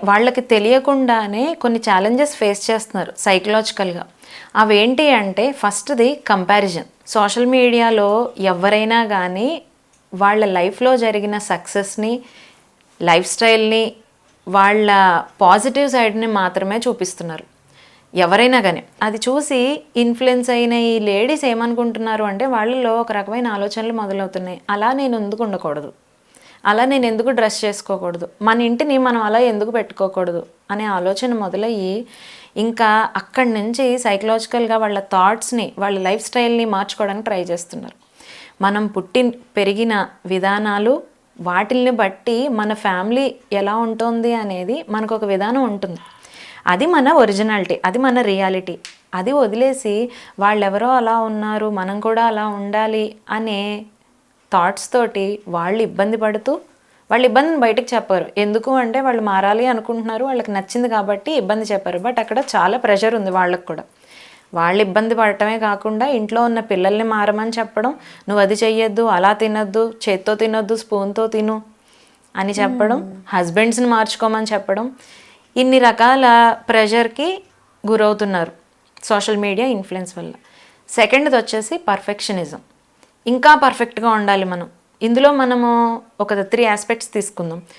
వాళ్ళకి తెలియకుండానే కొన్ని ఛాలెంజెస్ ఫేస్ చేస్తున్నారు సైకలాజికల్గా. అవేంటి అంటే ఫస్ట్ది కంపారిజన్. సోషల్ మీడియాలో ఎవరైనా కానీ వాళ్ళ లైఫ్లో జరిగిన సక్సెస్ని, లైఫ్ స్టైల్ని, వాళ్ళ పాజిటివ్ సైడ్ని మాత్రమే చూపిస్తున్నారు ఎవరైనా కానీ. అది చూసి ఇన్ఫ్లుయెన్స్ అయిన ఈ లేడీస్ ఏమనుకుంటున్నారు అంటే వాళ్ళలో ఒక రకమైన ఆలోచనలు మొదలవుతున్నాయి. అలా నేను ఎందుకు ఉండకూడదు, అలా నేను ఎందుకు డ్రెస్ చేసుకోకూడదు, మన ఇంటిని మనం అలా ఎందుకు పెట్టుకోకూడదు అనే ఆలోచన మొదలయ్యి ఇంకా అక్కడి నుంచి సైకలాజికల్గా వాళ్ళ థాట్స్ని, వాళ్ళ లైఫ్ స్టైల్ని మార్చుకోవడానికి ట్రై చేస్తున్నారు. మనం పెరిగిన విధానాలు, వాటిల్ని బట్టి మన ఫ్యామిలీ ఎలా ఉంటుంది అనేది మనకు ఒక విధానం ఉంటుంది. అది మన ఒరిజినాలిటీ, అది మన రియాలిటీ. అది వదిలేసి వాళ్ళెవరో అలా ఉన్నారు, మనం కూడా అలా ఉండాలి అనే థాట్స్ తోటి వాళ్ళు ఇబ్బంది పడుతూ, వాళ్ళ ఇబ్బందిని బయటకు చెప్పారు. ఎందుకు అంటే వాళ్ళు మారాలి అనుకుంటున్నారు, వాళ్ళకి నచ్చింది కాబట్టి ఇబ్బంది చెప్పారు. బట్ అక్కడ చాలా ప్రెషర్ ఉంది వాళ్ళకు కూడా. వాళ్ళు ఇబ్బంది పడటమే కాకుండా ఇంట్లో ఉన్న పిల్లల్ని మారమని చెప్పడం, నువ్వు అది చెయ్యొద్దు, అలా తినొద్దు, చేత్తో తినొద్దు, స్పూన్తో తిను అని చెప్పడం, హస్బెండ్స్ని మార్చుకోమని చెప్పడం, ఇన్ని రకాల ప్రెషర్కి గురవుతున్నారు సోషల్ మీడియా ఇన్ఫ్లుయెన్స్ వల్ల. సెకండ్ది వచ్చేసి పర్ఫెక్షనిజం. ఇంకా పర్ఫెక్ట్గా ఉండాలి మనం. ఇందులో మనము ఒక 3 ఆస్పెక్ట్స్ తీసుకుందాం.